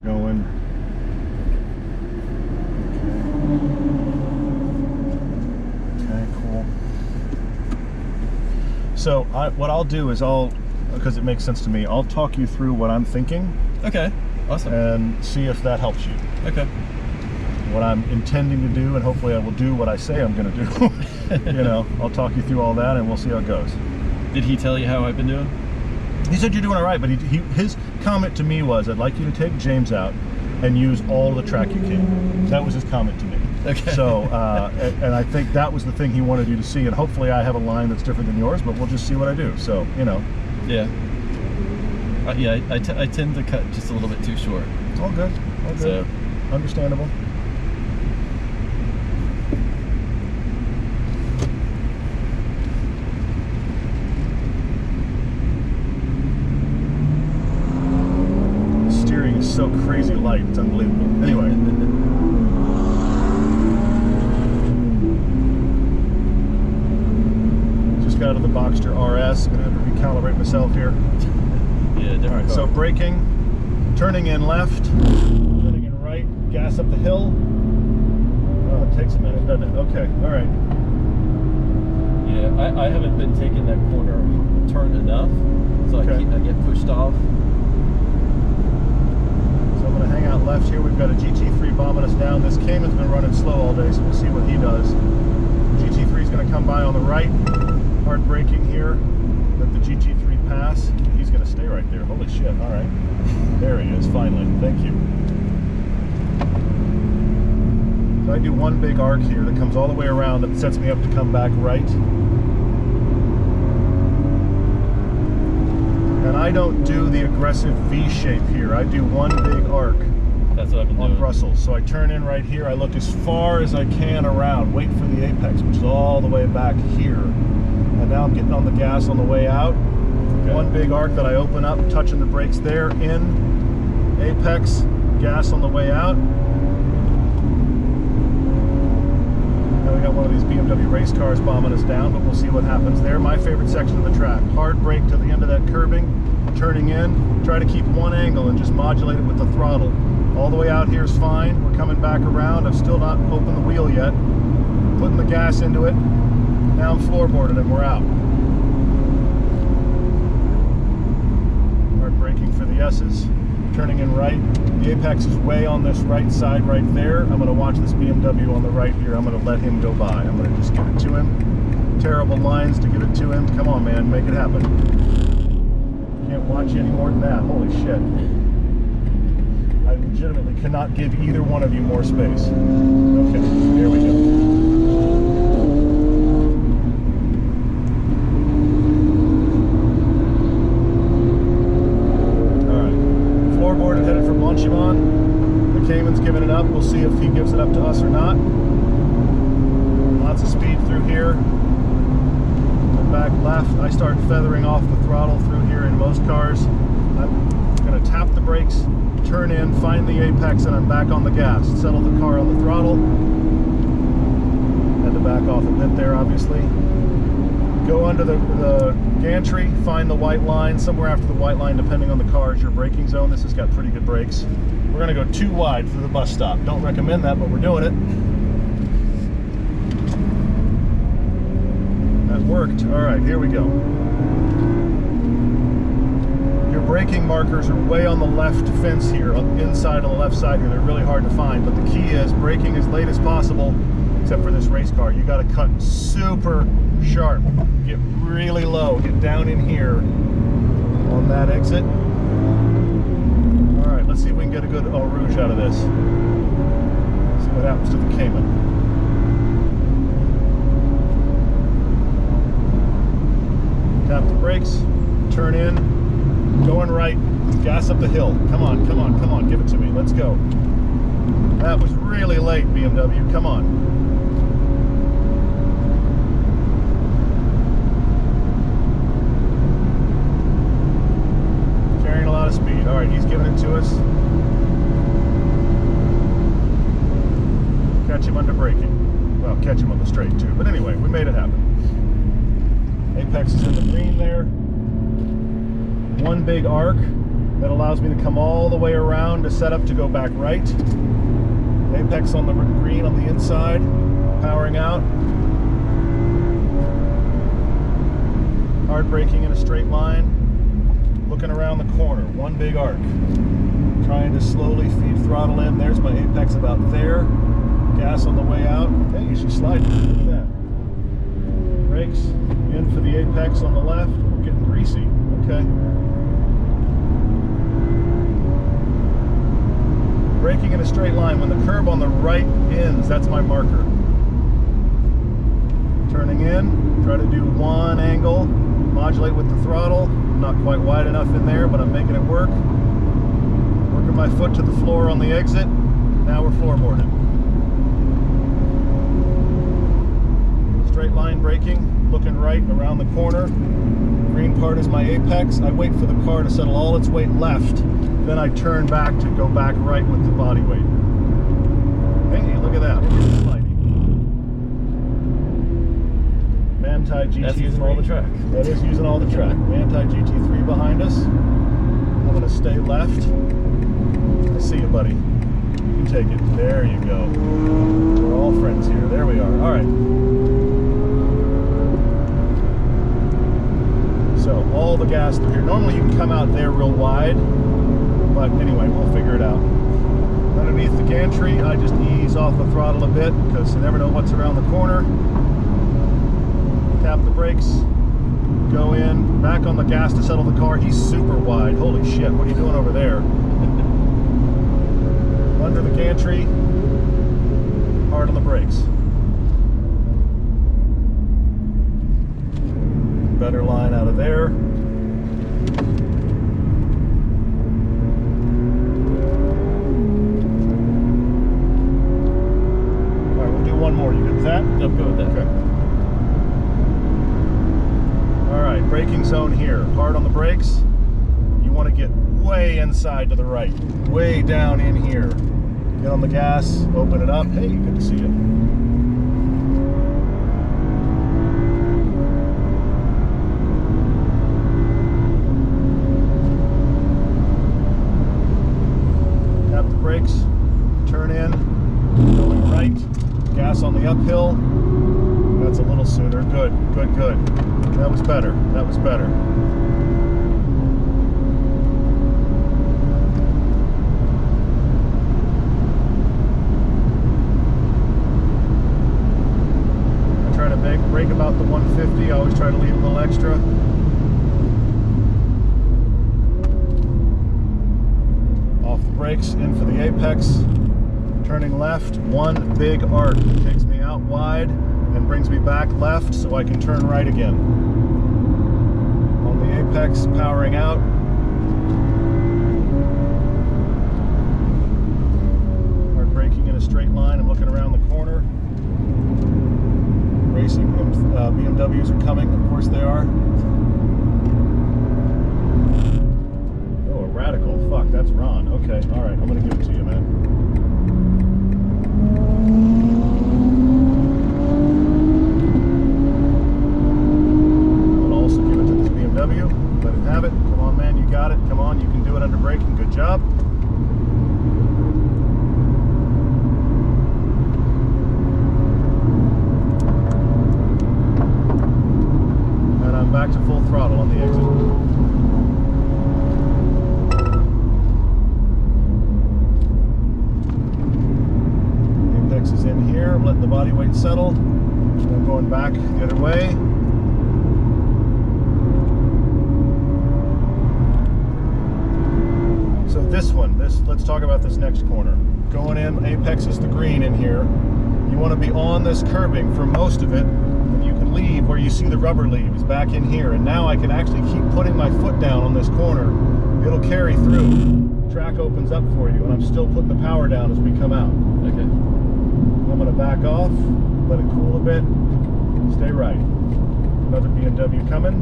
Going. Okay, cool. So what I'll do is because it makes sense to me, I'll talk you through what I'm thinking. Okay, awesome. And see if that helps you. Okay. What I'm intending to do, and hopefully I will do what I say I'm going to do. You know, I'll talk you through all that and we'll see how it goes. Did he tell you how I've been doing? He said you're doing all right, but his comment to me was, I'd like you to take James out and use all the track you can. That was his comment to me. Okay. So, and I think that was the thing he wanted you to see, and hopefully I have a line that's different than yours, but we'll just see what I do. So, you know. Yeah. Yeah, I tend to cut just a little bit too short. It's all good. All good. So. Understandable. Steering is so crazy light, it's unbelievable. Anyway. Just got out of the Boxster RS. Gonna have to recalibrate myself here. Yeah, different. All right, car. so braking, turning in left, turning in right, gas up the hill. Oh, it takes a minute, doesn't it? Okay, all right. Yeah, I haven't been taking that corner turn enough, so Okay. I get pushed off. So I'm going to hang out left here. We've got a GT3 bombing us down. This Cayman's been running slow all day, so we'll see what he does. GT3 is going to come by on the right. Hard braking here. Let the GT3 pass. He's going to stay right there. Holy shit. All right. There he is, finally. Thank you. So I do one big arc here that comes all the way around that sets me up to come back right. And I don't do the aggressive V shape here. I do one big arc. That's what I've been doing. On Brussels. So I turn in right here. I look as far as I can around, wait for the apex, which is all the way back here. And now I'm getting on the gas on the way out. Okay. One big arc that I open up, touching the brakes there, in, apex, gas on the way out. Now we got one of these BMW race cars bombing us down, but we'll see what happens there. My favorite section of the track. Hard brake to the end of that curbing, turning in, try to keep one angle and just modulate it with the throttle. All the way out here is fine. We're coming back around. I've still not opened the wheel yet. Putting the gas into it. Now I'm floorboarded and we're out. Hard braking for the S's. Turning in right. The apex is way on this right side right there. I'm going to watch this BMW on the right here. I'm going to let him go by. I'm going to just give it to him. Terrible lines to give it to him. Come on, man. Make it happen. Can't watch you any more than that. Holy shit. I legitimately cannot give either one of you more space. Okay, here we go. Floorboarded, headed for Blanchimont. The Cayman's giving it up. We'll see if he gives it up to us or not. Lots of speed through here. And back left. I start feathering off the throttle through here in most cars. I'm going to tap the brakes, turn in, find the apex, and I'm back on the gas. Settle the car on the throttle. Had to back off a bit there, obviously. Go under the gantry, find the white line, somewhere after the white line, depending on the car, is your braking zone. This has got pretty good brakes. We're going to go too wide through the bus stop. Don't recommend that, but we're doing it. That worked. All right, here we go. Your braking markers are way on the left fence here, inside on the left side here. They're really hard to find, but the key is braking as late as possible, except for this race car. You got to cut super sharp. Get really low. Get down in here on that exit. All right, let's see if we can get a good Eau Rouge out of this. See what happens to the Cayman. Tap the brakes, turn in, going right, gas up the hill. Come on, come on, come on, give it to me. Let's go. That was really late, BMW. Come on. Carrying a lot of speed. All right, he's giving it to us. Catch him under braking. Well, catch him on the straight too. But anyway, we made it happen. Apex is in the green there. One big arc. That allows me to come all the way around to set up to go back right. Apex on the green on the inside, powering out. Hard braking in a straight line. Looking around the corner, one big arc. Trying to slowly feed throttle in. There's my apex about there. Gas on the way out. Hey, she's sliding. Look at that. Brakes in for the apex on the left. We're getting greasy. Okay. Braking in a straight line. When the curb on the right ends, that's my marker. Turning in, try to do one angle, modulate with the throttle. Not quite wide enough in there, but I'm making it work. Working my foot to the floor on the exit. Now we're floorboarded. Straight line braking, looking right around the corner. Green part is my apex. I wait for the car to settle all its weight left. Then I turn back to go back right with the body weight. Hey, look at that. We're sliding. Manti GT3. That's using all the track. That is using all the track. Manti GT3 behind us. I'm going to stay left. I see you, buddy. You can take it. There you go. We're all friends here. There we are. All right. So all the gas through here. Normally you can come out there real wide, but anyway, we'll figure it out. Underneath the gantry, I just ease off the throttle a bit because you never know what's around the corner. Tap the brakes, go in, back on the gas to settle the car. He's super wide. Holy shit, what are you doing over there? Under the gantry, hard on the brakes. Better line out of there. All right, we'll do one more. You good with that? I'm good with that. Okay. All right, braking zone here. Hard on the brakes. You want to get way inside to the right. Way down in here. Get on the gas, open it up. Hey, good to see you. Tap the brakes, turn in, going right. Gas on the uphill. That's a little sooner. Good, good, good. That was better. That was better. I try to brake about the 150. I always try to leave a little extra. Off the brakes, in for the apex. Turning left, one big arc. Takes me out wide and brings me back left so I can turn right again. On the apex, powering out. Hard braking in a straight line. I'm looking around the corner. Racing BMWs are coming, of course they are. Oh, a radical. Fuck, that's Ron. Okay, alright, I'm gonna give it to you, man. Let him have it. Come on, man, you got it. Come on, you can do it under braking. Good job. And I'm back to full throttle on the exit. Apex is in here. I'm letting the body weight settle. I'm going back the other way. So this one, let's talk about this next corner. Going in, apex is the green in here. You want to be on this curbing for most of it, and you can leave where you see the rubber leaves back in here. And now I can actually keep putting my foot down on this corner. It'll carry through. Track opens up for you, and I'm still putting the power down as we come out. Okay. I'm going to back off, let it cool a bit, stay right. Another BMW coming.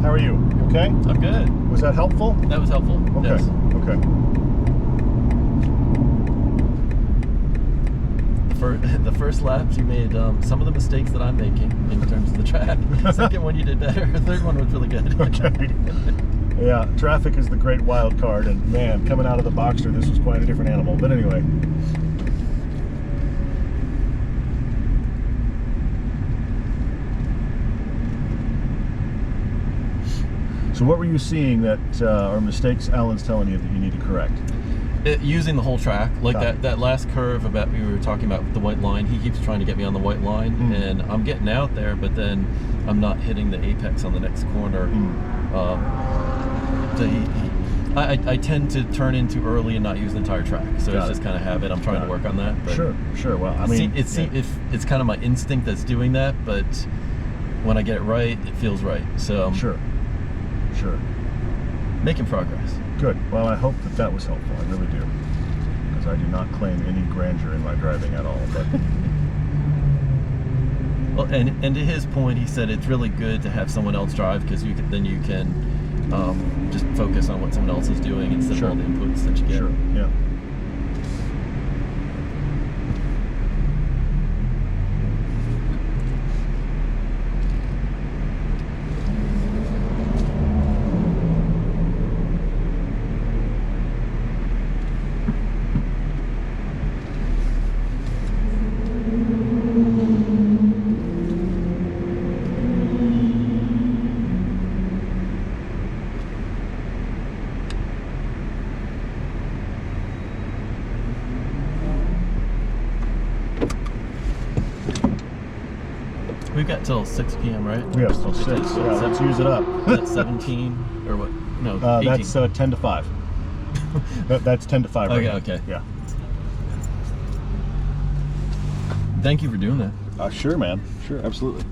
How are you? You okay? I'm good. Was that helpful? That was helpful. Okay. Yes. Okay. the first laps you made some of the mistakes that I'm making in terms of the track. Second one you did better. Third one was really good. Okay. Yeah, traffic is the great wild card, and man, coming out of the Boxster, this was quite a different animal. But anyway. So what were you seeing that are mistakes Alan's telling you that you need to correct? Using the whole track, like that last curve about we were talking about the white line, he keeps trying to get me on the white line, and I'm getting out there, but then I'm not hitting the apex on the next corner. I tend to turn in too early and not use the entire track, so it's just kind of habit. I'm trying to work on that. But sure. Well, I mean, it's kind of my instinct that's doing that, but when I get it right, it feels right. So sure, making progress. Good. Well, I hope that was helpful. I really do, because I do not claim any grandeur in my driving at all. But well, and to his point, he said it's really good to have someone else drive, because you can just focus on what someone else is doing instead of all the inputs that you get. Sure. Yeah. We've got till 6 p.m., right? We have till 6. Yeah, let's use it up. That's 17 or what? No, 18. That's 10 to 5. That's 10 to 5. Okay, right okay. Yeah. Thank you for doing that. Sure, man. Sure, absolutely.